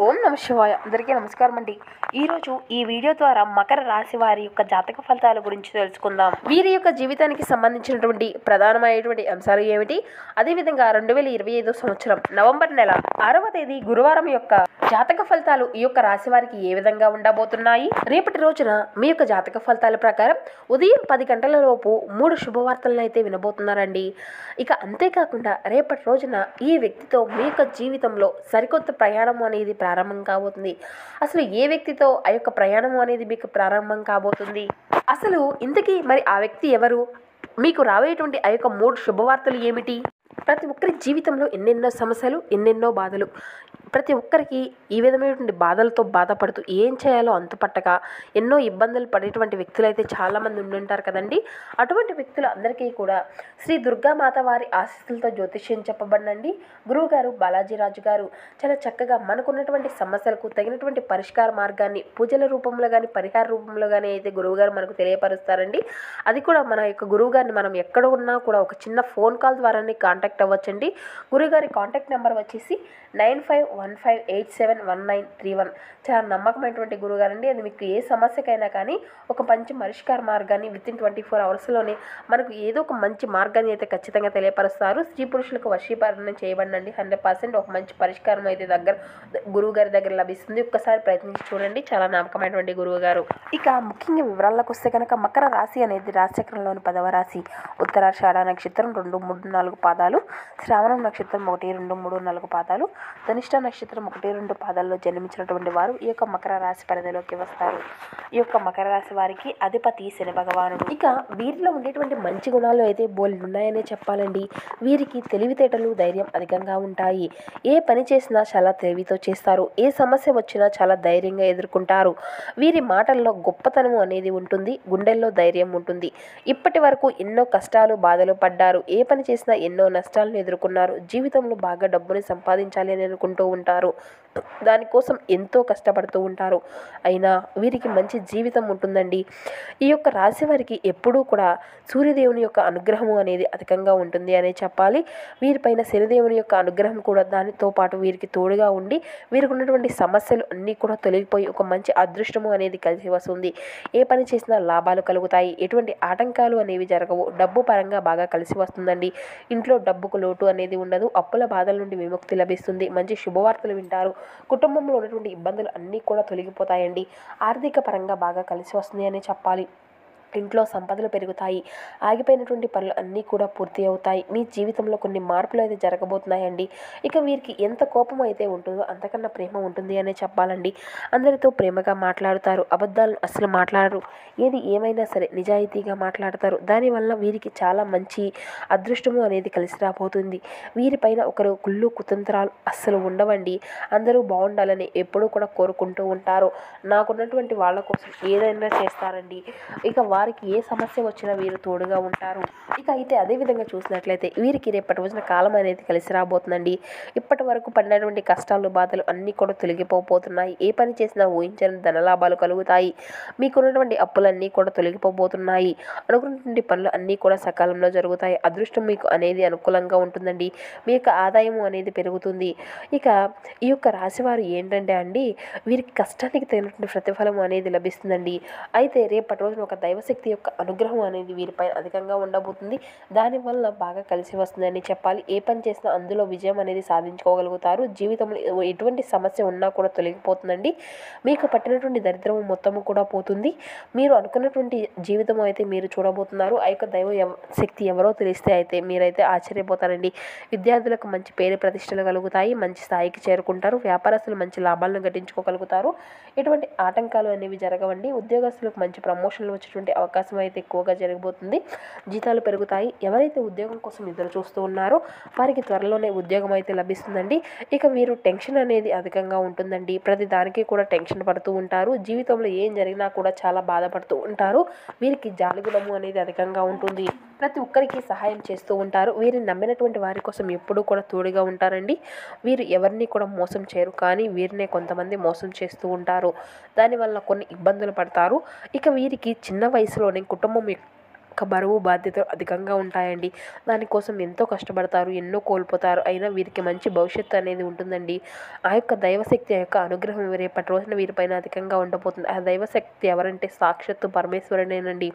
ఓం నమ శివాయ. అందరికీ నమస్కారం అండి. ఈరోజు ఈ వీడియో ద్వారా మకర రాశి వారి యొక్క జాతక ఫలితాల గురించి తెలుసుకుందాం. వీరి యొక్క జీవితానికి సంబంధించినటువంటి ప్రధానమైనటువంటి అంశాలు ఏమిటి, అదేవిధంగా 2025 సంవత్సరం నవంబర్ నెల 6వ తేదీ గురువారం యొక్క జాతక ఫలితాలు ఈ యొక్క రాశి వారికి ఏ విధంగా ఉండబోతున్నాయి. రేపటి రోజున మీ యొక్క జాతక ఫలితాల ప్రకారం ఉదయం 10 గంటల లోపు 3 శుభవార్తలను అయితే వినబోతున్నారండి. ఇక అంతేకాకుండా రేపటి రోజున ఈ వ్యక్తితో మీ యొక్క జీవితంలో సరికొత్త ప్రయాణం అనేది ప్రారంభం కాబోతుంది. అసలు ఏ వ్యక్తితో ఆ యొక్క ప్రయాణం అనేది మీకు ప్రారంభం కాబోతుంది, అసలు ఇంతకీ మరి ఆ వ్యక్తి ఎవరు, మీకు రాబోయేటువంటి ఆ యొక్క 3 శుభవార్తలు ఏమిటి? ప్రతి ఒక్కరి జీవితంలో ఎన్నెన్నో సమస్యలు, ఎన్నెన్నో బాధలు. ప్రతి ఒక్కరికి ఈ విధమైనటువంటి బాధలతో బాధపడుతూ ఏం చేయాలో అంతుపట్టక ఎన్నో ఇబ్బందులు పడేటువంటి వ్యక్తులు అయితే చాలామంది ఉండుంటారు కదండి. అటువంటి వ్యక్తులు అందరికీ కూడా శ్రీ దుర్గామాత వారి ఆశీస్సులతో జ్యోతిష్యం చెప్పబడినండి గురువుగారు బాలాజీరాజు గారు చాలా చక్కగా మనకున్నటువంటి సమస్యలకు తగినటువంటి పరిష్కార మార్గాన్ని పూజల రూపంలో కానీ పరిహార రూపంలో కానీ అయితే గురువుగారు మనకు తెలియపరుస్తారండి. అది కూడా మన యొక్క గురువుగారిని మనం ఎక్కడ ఉన్నా కూడా ఒక చిన్న ఫోన్ కాల్ ద్వారానే కాంటాక్ట్ అవ్వచ్చండి. గురువుగారి కాంటాక్ట్ నెంబర్ వచ్చేసి 9515871931. చాలా నమ్మకమైనటువంటి గురుగారండి. అది మీకు ఏ సమస్యకైనా కానీ ఒక మంచి పరిష్కార మార్గాన్ని వితిన్ 24 అవర్స్లోనే మనకు ఏదో ఒక మంచి మార్గాన్ని అయితే ఖచ్చితంగా తెలియపరుస్తారు. స్త్రీ పురుషులకు వశీకరణ చేయబడినండి 100% ఒక మంచి పరిష్కారం అయితే గురువుగారి దగ్గర లభిస్తుంది. ఒక్కసారి ప్రయత్నించి చూడండి. చాలా నమ్మకమైనటువంటి గురువుగారు. ఇక ముఖ్యంగా వివరాలకు వస్తే కనుక మకర రాశి అనేది రాశిచక్రంలోని 10వ రాశి. ఉత్తరాషాఢ నక్షత్రం 2, 3, 4 పాదాలు, శ్రావణం నక్షత్రం 1, 2, 3, 4 పాదాలు, ధనిష్ట నక్షత్రం 1, 2 పాదాల్లో జన్మించినటువంటి వారు ఈ యొక్క మకర రాశి పరిధిలోకి వస్తారు. ఈ యొక్క మకర రాశి వారికి అధిపతి శని భగవానుడు. ఇక వీరిలో ఉండేటువంటి మంచి గుణాలు అయితే బోల్డ్ ఉన్నాయనే చెప్పాలండి. వీరికి తెలివితేటలు, ధైర్యం అధికంగా ఉంటాయి. ఏ పని చేసినా చాలా తెలివితో చేస్తారు. ఏ సమస్య వచ్చినా చాలా ధైర్యంగా ఎదుర్కొంటారు. వీరి మాటల్లో గొప్పతనం అనేది ఉంటుంది, గుండెల్లో ధైర్యం ఉంటుంది. ఇప్పటి వరకు ఎన్నో కష్టాలు, బాధలు పడ్డారు. ఏ పని చేసినా ఎన్నో నష్టాలను ఎదుర్కొన్నారు. జీవితంలో బాగా డబ్బుని సంపాదించాలి అని అనుకుంటూ ఉంటారు. దానికోసం ఎంతో కష్టపడుతూ ఉంటారు. అయినా వీరికి మంచి జీవితం ఉంటుందండి. ఈ యొక్క రాశి వారికి ఎప్పుడూ కూడా సూర్యదేవుని యొక్క అనుగ్రహము అనేది అధికంగా ఉంటుంది అనే చెప్పాలి. వీరిపైన శనిదేవుని యొక్క అనుగ్రహం కూడా దానితో పాటు వీరికి తోడుగా ఉండి వీరికి ఉన్నటువంటి సమస్యలు అన్నీ కూడా తొలగిపోయి ఒక మంచి అదృష్టము అనేది కలిసి వస్తుంది. ఏ పని చేసినా లాభాలు కలుగుతాయి. ఎటువంటి ఆటంకాలు అనేవి జరగవు. డబ్బు పరంగా బాగా కలిసి వస్తుందండి. ఇంట్లో డబ్బుకు లోటు అనేది ఉండదు. అప్పుల బాధల నుండి విముక్తి లభిస్తుంది. మంచి శుభవార్తలు వింటారు. కుటుంబంలో ఉన్నటువంటి ఇబ్బందులు అన్నీ కూడా తొలగిపోతాయండి. ఆర్థిక పరంగా బాగా కలిసి వస్తుంది అని చెప్పాలి. ఇంట్లో సంపదలు పెరుగుతాయి. ఆగిపోయినటువంటి పనులు అన్నీ కూడా పూర్తి అవుతాయి. మీ జీవితంలో కొన్ని మార్పులు అయితే జరగబోతున్నాయండి. ఇక వీరికి ఎంత కోపం అయితే ఉంటుందో అంతకన్నా ప్రేమ ఉంటుంది అనే చెప్పాలండి. అందరితో ప్రేమగా మాట్లాడుతారు. అబద్ధాలను అస్సలు మాట్లాడరు. ఏది ఏమైనా సరే నిజాయితీగా మాట్లాడతారు. దానివల్ల వీరికి చాలా మంచి అదృష్టము అనేది కలిసి రాబోతుంది. వీరిపైన ఒకరు కుళ్ళు కుతంత్రాలు అస్సలు ఉండవండి. అందరూ బాగుండాలని ఎప్పుడూ కూడా కోరుకుంటూ ఉంటారు. నాకున్నటువంటి వాళ్ళ కోసం ఏదైనా చేస్తారండి. ఇక వారికి ఏ సమస్య వచ్చినా వీరు తోడుగా ఉంటారు. ఇక అయితే అదేవిధంగా చూసినట్లయితే వీరికి రేపటి రోజున కాలం అనేది కలిసి రాబోతుందండి. ఇప్పటి వరకు పడినటువంటి కష్టాలు, బాధలు అన్నీ కూడా తొలగిపోబోతున్నాయి. ఏ పని చేసినా ఊహించని ధనలాభాలు కలుగుతాయి. మీకున్నటువంటి అప్పులన్నీ కూడా తొలగిపోబోతున్నాయి. అనుకున్నటువంటి పనులు అన్నీ కూడా సకాలంలో జరుగుతాయి. అదృష్టం మీకు అనేది అనుకూలంగా ఉంటుందండి. మీ యొక్క ఆదాయం అనేది పెరుగుతుంది. ఇక ఈ యొక్క రాశివారు ఏంటంటే అండి, వీరికి కష్టానికి తగినటువంటి ప్రతిఫలం అనేది లభిస్తుందండి. అయితే రేపటి రోజున ఒక దైవశక్తి యొక్క అనుగ్రహం అనేది వీరిపై అధికంగా ఉండబోతుంది. దానివల్ల బాగా కలిసి వస్తుందని చెప్పాలి. ఏ పని చేసినా అందులో విజయం అనేది సాధించుకోగలుగుతారు. జీవితంలో ఎటువంటి సమస్య ఉన్నా కూడా తొలగిపోతుందండి. మీకు పట్టినటువంటి దరిద్రం మొత్తము కూడా పోతుంది. మీరు అనుకున్నటువంటి జీవితం అయితే మీరు చూడబోతున్నారు. ఆ యొక్క దైవ శక్తి ఎవరో తెలిస్తే అయితే మీరైతే ఆశ్చర్యపోతారండి. విద్యార్థులకు మంచి పేరు ప్రతిష్టలు కలుగుతాయి. మంచి స్థాయికి చేరుకుంటారు. వ్యాపారస్తులు మంచి లాభాలను గడించుకోగలుగుతారు. ఎటువంటి ఆటంకాలు అనేవి జరగవండి. ఉద్యోగస్తులకు మంచి ప్రమోషన్లు వచ్చేటువంటి అవకాశం అయితే ఎక్కువగా జరగబోతుంది. జీతాలు పెరుగుతాయి. ఎవరైతే ఉద్యోగం కోసం ఎదురు చూస్తూ ఉన్నారో వారికి త్వరలోనే ఉద్యోగం అయితే లభిస్తుందండి. ఇక వీరు టెన్షన్ అనేది అధికంగా ఉంటుందండి. ప్రతి దానికి కూడా టెన్షన్ పడుతూ ఉంటారు. జీవితంలో ఏం జరిగినా కూడా చాలా బాధపడుతూ ఉంటారు. వీరికి జాలిగుణము అనేది అధికంగా ఉంటుంది. ప్రతి ఒక్కరికి సహాయం చేస్తూ ఉంటారు. వీరిని నమ్మినటువంటి వారి కోసం ఎప్పుడూ కూడా తోడుగా ఉంటారండి. వీరు ఎవరిని కూడా మోసం చేయరు. కానీ వీరినే కొంతమంది మోసం చేస్తూ ఉంటారు. దానివల్ల కొన్ని ఇబ్బందులు పడతారు. ఇక వీరికి చిన్న వయసులోనే కుటుంబం బరువు బాధ్యతలు అధికంగా ఉంటాయండి. దానికోసం ఎంతో కష్టపడతారు, ఎన్నో కోల్పోతారు. అయినా వీరికి మంచి భవిష్యత్తు అనేది ఉంటుందండి. ఆ యొక్క దైవశక్తి యొక్క అనుగ్రహం రేపటి రోజున వీరిపైన అధికంగా ఉండబోతుంది. ఆ దైవశక్తి ఎవరంటే సాక్షాత్తు పరమేశ్వరుడేనండి.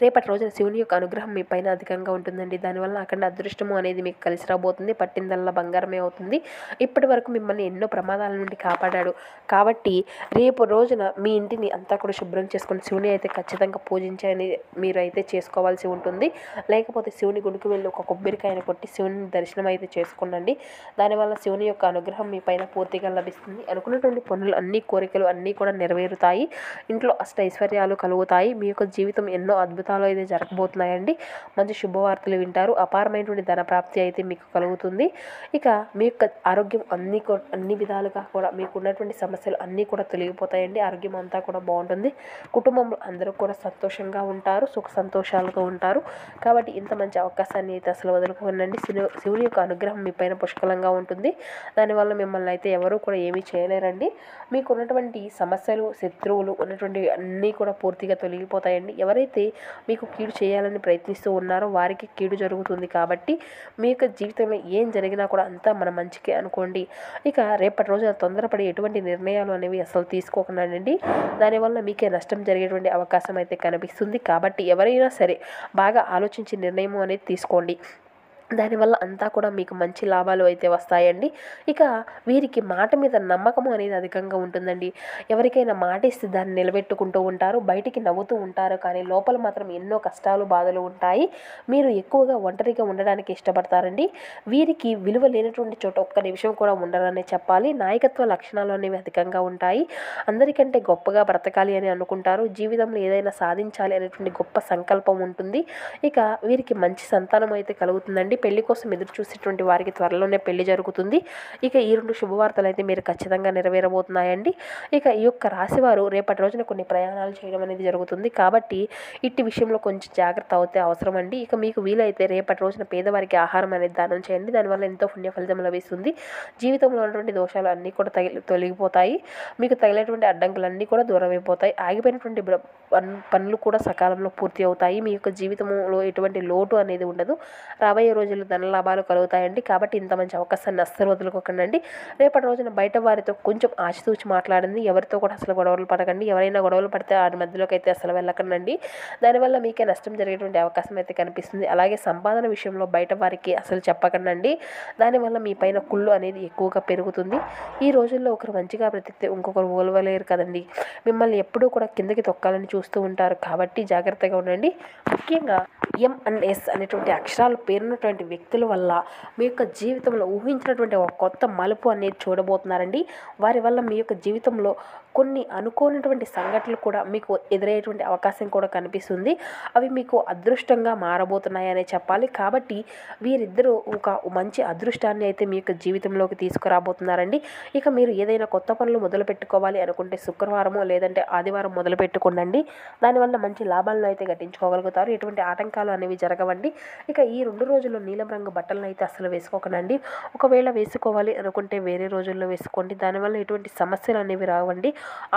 రేపటి రోజున శివుని యొక్క అనుగ్రహం మీ పైన అధికంగా ఉంటుందండి. దానివల్ల అఖండ అదృష్టము అనేది మీకు కలిసి రాబోతుంది. పట్టిందల్లా బంగారమే అవుతుంది. ఇప్పటి వరకు మిమ్మల్ని ఎన్నో ప్రమాదాల నుండి కాపాడాడు. కాబట్టి రేపు రోజున మీ ఇంటిని అంతా కూడా శుభ్రం చేసుకొని శివుని అయితే ఖచ్చితంగా పూజించని మీరు అయితే చేసుకోవాల్సి ఉంటుంది. లేకపోతే శివుని గుడికి వెళ్ళి ఒక కొబ్బరికాయను కొట్టి శివుని దర్శనం అయితే చేసుకోండి. దానివల్ల శివుని యొక్క అనుగ్రహం మీ పైన పూర్తిగా లభిస్తుంది. అనుకున్నటువంటి పనులు అన్ని కోరికలు అన్నీ కూడా నెరవేరుతాయి. ఇంట్లో అష్టైశ్వర్యాలు కలుగుతాయి. మీ యొక్క జీవితం ఎన్నో అద్భుతాలు అయితే జరగబోతున్నాయండి. మంచి శుభవార్తలు వింటారు. అపారమైనటువంటి ధన ప్రాప్తి అయితే మీకు కలుగుతుంది. ఇక మీ యొక్క ఆరోగ్యం అన్ని విధాలుగా కూడా మీకు ఉన్నటువంటి సమస్యలు అన్నీ కూడా తొలగిపోతాయండి. ఆరోగ్యం అంతా కూడా బాగుంటుంది. కుటుంబంలో అందరూ కూడా సంతోషంగా ఉంటారు, సుఖ సంతోషాలతో ఉంటారు. కాబట్టి ఇంత మంచి అవకాశాన్ని అయితే అసలు వదులుకోనండి. శివుని యొక్క అనుగ్రహం మీ పైన పుష్కలంగా ఉంటుంది. దానివల్ల మిమ్మల్ని అయితే ఎవరూ కూడా ఏమీ చేయలేరండి. మీకు ఉన్నటువంటి సమస్యలు, శత్రువులు ఉన్నటువంటి అన్నీ కూడా పూర్తిగా తొలగిపోతాయండి. ఎవరైతే మీకు కీడు చేయాలని ప్రయత్నిస్తూ ఉన్నారో వారికి కీడు జరుగుతుంది. కాబట్టి మీ యొక్క జీవితంలో ఏం జరిగినా కూడా అంతా మన మంచికే అనుకోండి. ఇక రేపటి రోజున తొందరపడి ఎటువంటి నిర్ణయాలు అనేవి అసలు తీసుకోకుండానండి. దానివల్ల మీకే నష్టం జరిగేటువంటి అవకాశం అయితే కనిపిస్తుంది. కాబట్టి ఎవరైనా సరే బాగా ఆలోచించి నిర్ణయం అనేది తీసుకోండి. దానివల్ల అంతా కూడా మీకు మంచి లాభాలు అయితే వస్తాయండి. ఇక వీరికి మాట మీద నమ్మకం అనేది అధికంగా ఉంటుందండి. ఎవరికైనా మాట ఇస్తే దాన్ని నిలబెట్టుకుంటూ ఉంటారు. బయటికి నవ్వుతూ ఉంటారు. కానీ లోపల మాత్రం ఎన్నో కష్టాలు, బాధలు ఉంటాయి. మీరు ఎక్కువగా ఒంటరిగా ఉండడానికి ఇష్టపడతారండి. వీరికి విలువ లేనటువంటి చోట ఒక్క నిమిషం కూడా ఉండరనే చెప్పాలి. నాయకత్వ లక్షణాలు అనేవి అధికంగా ఉంటాయి. అందరికంటే గొప్పగా బ్రతకాలి అని అనుకుంటారు. జీవితంలో ఏదైనా సాధించాలి అనేటువంటి గొప్ప సంకల్పం ఉంటుంది. ఇక వీరికి మంచి సంతానం అయితే కలుగుతుందండి. పెళ్లి కోసం ఎదురు చూసేటువంటి వారికి త్వరలోనే పెళ్లి జరుగుతుంది. ఇక ఈ 2 శుభవార్తలు అయితే మీరు ఖచ్చితంగా నెరవేరబోతున్నాయండి. ఇక ఈ యొక్క రాశివారు రేపటి రోజున కొన్ని ప్రయాణాలు చేయడం అనేది జరుగుతుంది. కాబట్టి ఇట్టి విషయంలో కొంచెం జాగ్రత్త అవుతే అవసరం అండి. ఇక మీకు వీలైతే రేపటి రోజున పేదవారికి ఆహారం అనేది దానం చేయండి. దానివల్ల ఎంతో పుణ్య ఫలితం లభిస్తుంది. జీవితంలో ఉన్నటువంటి దోషాలు అన్నీ కూడా తొలగిపోతాయి. మీకు తగిలేటువంటి అడ్డంకులన్నీ కూడా దూరం అయిపోతాయి. ఆగిపోయినటువంటి పనులు కూడా సకాలంలో పూర్తి అవుతాయి. మీ యొక్క జీవితంలో ఎటువంటి లోటు అనేది ఉండదు. రాబోయే రోజుల్లో ధన లాభాలు కలుగుతాయండి. కాబట్టి ఇంత మంచి అవకాశాన్ని అస్సలు వదులుకోకండి. రేపటి రోజున బయట వారితో కొంచెం ఆచితూచి మాట్లాడండి. ఎవరితో కూడా అసలు గొడవలు పడకండి. ఎవరైనా గొడవలు పడితే వారి మధ్యలోకి అయితే అసలు వెళ్ళకండి. దానివల్ల మీకే నష్టం జరిగేటువంటి అవకాశం అయితే కనిపిస్తుంది. అలాగే సంపాదన విషయంలో బయట వారికి అసలు చెప్పకండి. దానివల్ల మీ పైన కుళ్ళు అనేది ఎక్కువగా పెరుగుతుంది. ఈ రోజుల్లో ఒకరు మంచిగా బ్రతికితే ఇంకొకరు ఓలవలేరు కదండి. మిమ్మల్ని ఎప్పుడూ కూడా కిందకి తొక్కాలని చూస్తూ ఉంటారు. కాబట్టి జాగ్రత్తగా ఉండండి. ముఖ్యంగా M&S అనేటువంటి అక్షరాలు పేరున్నటువంటి వ్యక్తుల వల్ల మీ యొక్క జీవితంలో ఊహించినటువంటి ఒక కొత్త మలుపు అనేది చూడబోతున్నారండి. వారి వల్ల మీ యొక్క జీవితంలో కొన్ని అనుకోనటువంటి సంఘటనలు కూడా మీకు ఎదురయ్యేటువంటి అవకాశం కూడా కనిపిస్తుంది. అవి మీకు అదృష్టంగా మారబోతున్నాయనే చెప్పాలి. కాబట్టి వీరిద్దరూ ఒక మంచి అదృష్టాన్ని అయితే మీ యొక్క జీవితంలోకి తీసుకురాబోతున్నారండి. ఇక మీరు ఏదైనా కొత్త పనులు మొదలు పెట్టుకోవాలి అనుకుంటే శుక్రవారము లేదంటే ఆదివారం మొదలు పెట్టుకోండి. దానివల్ల మంచి లాభాలను అయితే గట్టించుకోగలుగుతారు. ఎటువంటి ఆటంకాలు అనేవి జరగవండి. ఇక ఈ 2 రోజుల్లో నీలం రంగు బట్టలను అయితే అసలు వేసుకోకండి. ఒకవేళ వేసుకోవాలి అనుకుంటే వేరే రోజుల్లో వేసుకోండి. దానివల్ల ఎటువంటి సమస్యలు అనేవి రావండి.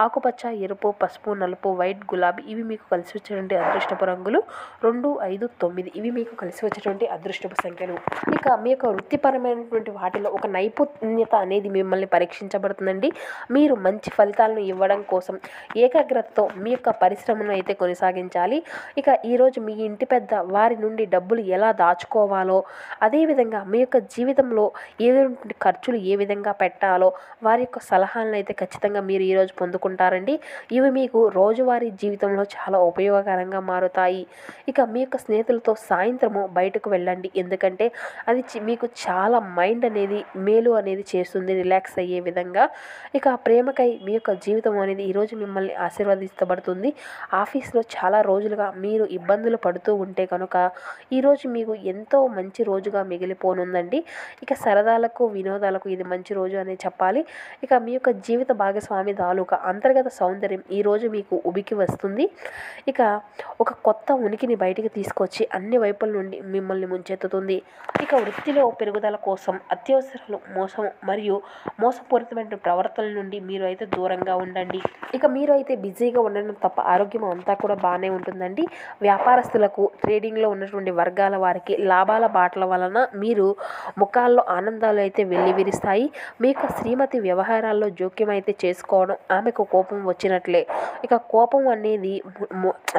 ఆకుపచ్చ, ఎరుపు, పసుపు, నలుపు, వైట్, గులాబీ ఇవి మీకు కలిసి వచ్చేటువంటి అదృష్టపు రంగులు. 2, 5, 9 ఇవి మీకు కలిసి వచ్చేటువంటి అదృష్టపు సంఖ్యలు. ఇక మీ యొక్క వృత్తిపరమైనటువంటి వాటిలో ఒక నైపుణ్యత అనేది మిమ్మల్ని పరీక్షించబడుతుందండి. మీరు మంచి ఫలితాలను ఇవ్వడం కోసం ఏకాగ్రతతో మీ యొక్క పరిశ్రమను అయితే కొనసాగించాలి. ఇక ఈరోజు మీ ఇంటి పెద్ద వారి నుండి డబ్బులు ఎలా దాచుకోవాలో, అదేవిధంగా మీ యొక్క జీవితంలో ఏదైనా ఖర్చులు ఏ విధంగా పెట్టాలో వారి యొక్క సలహాలను అయితే ఖచ్చితంగా మీరు ఈరోజు పొందుకుంటారండి. ఇవి మీకు రోజువారీ జీవితంలో చాలా ఉపయోగకరంగా మారుతాయి. ఇక మీ యొక్క స్నేహితులతో సాయంత్రము బయటకు వెళ్ళండి. ఎందుకంటే అది మీకు చాలా మైండ్ అనేది మేలు అనేది చేస్తుంది, రిలాక్స్ అయ్యే విధంగా. ఇక ప్రేమకై మీ యొక్క జీవితం అనేది ఈరోజు మిమ్మల్ని ఆశీర్వదించబడుతుంది. ఆఫీస్లో చాలా రోజులుగా మీరు ఇబ్బందులు పడుతూ ఉంటే కనుక ఈరోజు మీకు ఎంతో మంచి మంచి రోజుగా మిగిలిపోనుందండి. ఇక సరదాలకు వినోదాలకు ఇది మంచి రోజు అనే చెప్పాలి. ఇక మీ యొక్క జీవిత భాగస్వామి తాలూకా అంతర్గత సౌందర్యం ఈరోజు మీకు ఉబికి వస్తుంది. ఇక ఒక కొత్త ఉనికిని బయటికి తీసుకొచ్చి అన్ని వైపుల నుండి మిమ్మల్ని ముంచెత్తుతుంది. ఇక వృత్తిలో పెరుగుదల కోసం అత్యవసరాలు, మోసం మరియు మోసపూరితమైన ప్రవర్తనల నుండి మీరు అయితే దూరంగా ఉండండి. ఇక మీరు అయితే బిజీగా ఉండడం తప్ప ఆరోగ్యం అంతా కూడా బాగానే ఉంటుందండి. వ్యాపారస్తులకు, ట్రేడింగ్లో ఉన్నటువంటి వర్గాల వారికి లాభాల బాటల వలన మీరు ముఖాల్లో ఆనందాలు అయితే వెల్లివిరుస్తాయి. మీ యొక్క శ్రీమతి వ్యవహారాల్లో జోక్యం అయితే చేసుకోవడం ఆమెకు కోపం వచ్చినట్లే. ఇక కోపం అనేది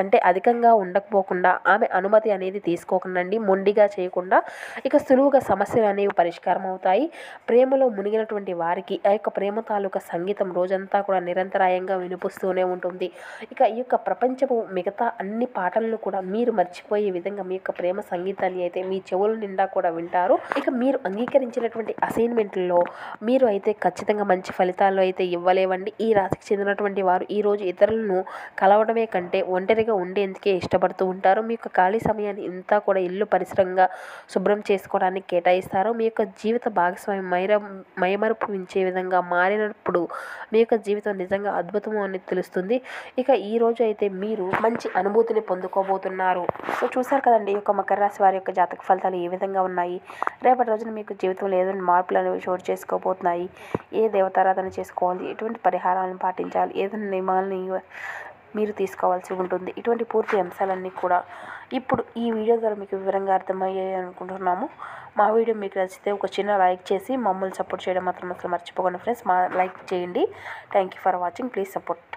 అంటే అధికంగా ఉండకపోకుండా ఆమె అనుమతి అనేది తీసుకోకండి, మొండిగా చేయకుండా. ఇక సులువుగా సమస్యలు అనేవి పరిష్కారం అవుతాయి. ప్రేమలో మునిగినటువంటి వారికి ఆ యొక్క ప్రేమ తాలూకా సంగీతం రోజంతా కూడా నిరంతరాయంగా వినిపిస్తూనే ఉంటుంది. ఇక ఈ యొక్క ప్రపంచము మిగతా అన్ని పాటలను కూడా మీరు మర్చిపోయే విధంగా మీ యొక్క ప్రేమ సంగీతాన్ని అయితే మీ చెవుల నిండా కూడా వింటారు. ఇక మీరు అంగీకరించినటువంటి అసైన్మెంట్లలో మీరు అయితే ఖచ్చితంగా మంచి ఫలితాలు అయితే ఇవ్వలేవండి. ఈ రాశికి చెందినటువంటి వారు ఈరోజు ఇతరులను కలవడమే కంటే ఒంటరిగా ఉండేందుకే ఇష్టపడుతూ ఉంటారు. మీ యొక్క ఖాళీ సమయాన్ని ఇంతా కూడా ఇల్లు పరిసరంగా శుభ్రం చేసుకోవడానికి కేటాయిస్తారు. మీ యొక్క జీవిత భాగస్వామి మైమరుపు ఉంచే విధంగా మారినప్పుడు మీ యొక్క జీవితం నిజంగా అద్భుతము అని తెలుస్తుంది. ఇక ఈరోజు అయితే మీరు మంచి అనుభూతిని పొందుకోబోతున్నారు. సో చూసారు కదండి, ఈ యొక్క మకర రాశి వారి యొక్క జాతక ఫలితాలు ఏ విధంగా ఉన్నాయి. రేపటి రోజున మీకు జీవితంలో ఏదైనా మార్పులు అనేవి చోటు చేసుకోబోతున్నాయి. ఏ దేవతారాధన చేసుకోవాలి, ఎటువంటి పరిహారాలను పాటించాలి, ఏదైనా నియమాలని మీరు తీసుకోవాల్సి ఉంటుంది. ఇటువంటి పూర్తి అంశాలన్నీ కూడా ఇప్పుడు ఈ వీడియో ద్వారా మీకు వివరంగా అర్థమయ్యాయి అనుకుంటున్నాము. మా వీడియో మీకు నచ్చితే ఒక చిన్న లైక్ చేసి మమ్మల్ని సపోర్ట్ చేయడం మాత్రం అసలు మర్చిపోకండి ఫ్రెండ్స్. లైక్ చేయండి. Thank you for watching. Please support.